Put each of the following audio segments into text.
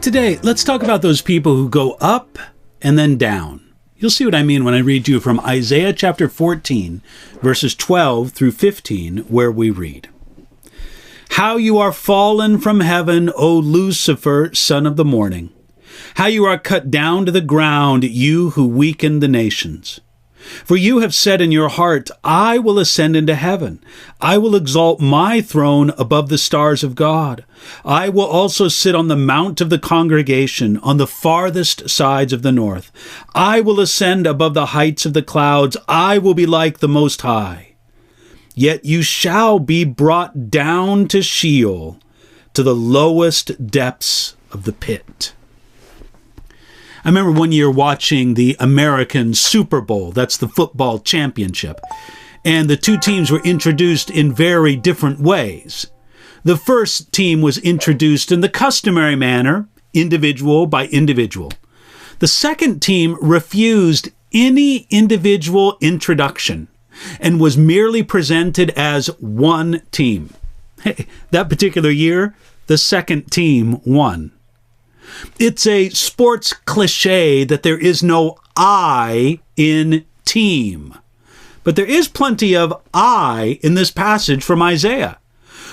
Today, let's talk about those people who go up and then down. You'll see what I mean when I read you from Isaiah chapter 14, verses 12 through 15, where we read, "How you are fallen from heaven, O Lucifer, son of the morning! How you are cut down to the ground, you who weaken the nations! For you have said in your heart, I will ascend into heaven. I will exalt my throne above the stars of God. I will also sit on the mount of the congregation on the farthest sides of the north. I will ascend above the heights of the clouds. I will be like the Most High. Yet you shall be brought down to Sheol, to the lowest depths of the pit." I remember one year watching the American Super Bowl, that's the football championship, and the two teams were introduced in very different ways. The first team was introduced in the customary manner, individual by individual. The second team refused any individual introduction and was merely presented as one team. That particular year, the second team won. It's a sports cliche that there is no I in team. But there is plenty of I in this passage from Isaiah,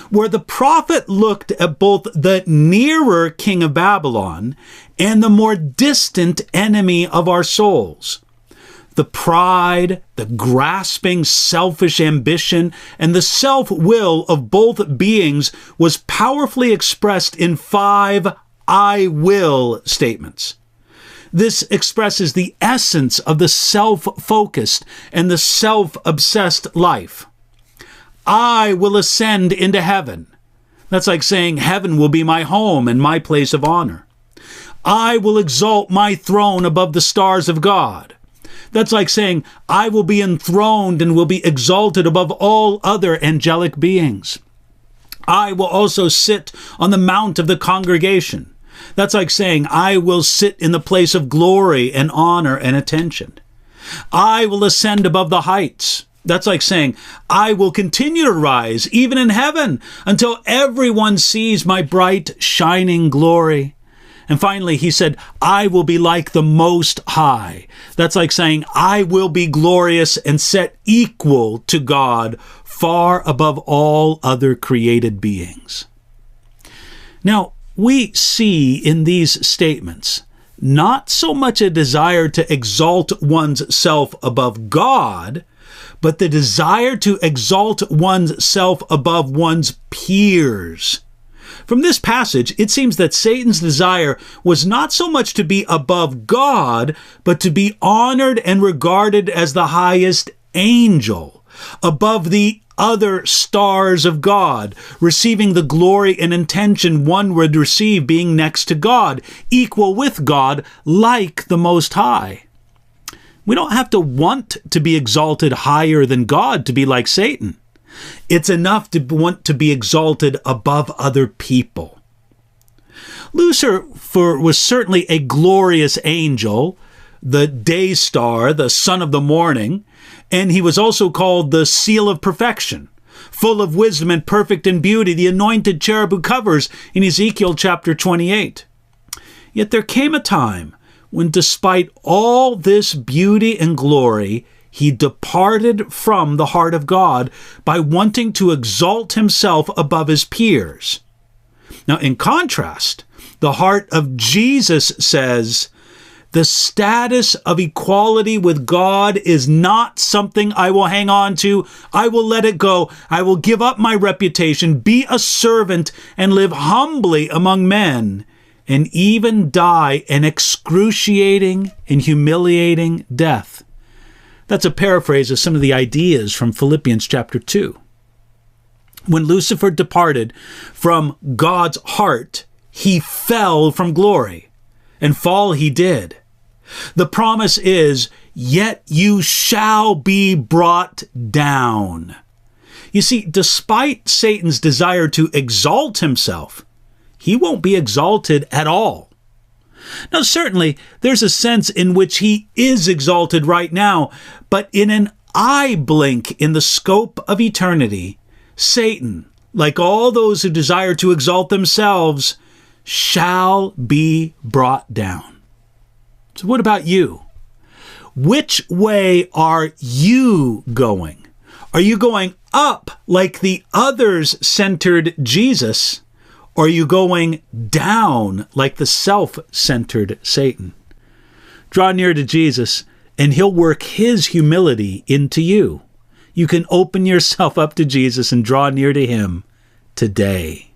where the prophet looked at both the nearer king of Babylon and the more distant enemy of our souls. The pride, the grasping, selfish ambition, and the self-will of both beings was powerfully expressed in 5 I will statements. This expresses the essence of the self-focused and the self-obsessed life. I will ascend into heaven. That's like saying heaven will be my home and my place of honor. I will exalt my throne above the stars of God. That's like saying I will be enthroned and will be exalted above all other angelic beings. I will also sit on the mount of the congregation. That's like saying I will sit in the place of glory and honor and attention. I will ascend above the heights. That's like saying I will continue to rise even in heaven until everyone sees my bright, shining glory. And finally, he said, I will be like the Most High. That's like saying I will be glorious and set equal to God, far above all other created beings. Now, we see in these statements not so much a desire to exalt one's self above God, but the desire to exalt one's self above one's peers. From this passage, it seems that Satan's desire was not so much to be above God, but to be honored and regarded as the highest angel, above the other stars of God, receiving the glory and attention one would receive being next to God, equal with God, like the Most High. We don't have to want to be exalted higher than God to be like Satan. It's enough to want to be exalted above other people. Lucifer was certainly a glorious angel, the day star, the son of the morning, and he was also called the seal of perfection, full of wisdom and perfect in beauty, the anointed cherub who covers in Ezekiel chapter 28. Yet there came a time when, despite all this beauty and glory, he departed from the heart of God by wanting to exalt himself above his peers. Now, in contrast, the heart of Jesus says, the status of equality with God is not something I will hang on to. I will let it go. I will give up my reputation, be a servant, and live humbly among men, and even die an excruciating and humiliating death. That's a paraphrase of some of the ideas from Philippians chapter 2. When Lucifer departed from God's heart, he fell from glory, and fall he did. The promise is, yet you shall be brought down. You see, despite Satan's desire to exalt himself, he won't be exalted at all. Now, certainly, there's a sense in which he is exalted right now, but in an eye blink in the scope of eternity, Satan, like all those who desire to exalt themselves, shall be brought down. So what about you? Which way are you going? Are you going up like the others-centered Jesus, or are you going down like the self-centered Satan? Draw near to Jesus, and he'll work his humility into you. You can open yourself up to Jesus and draw near to him today.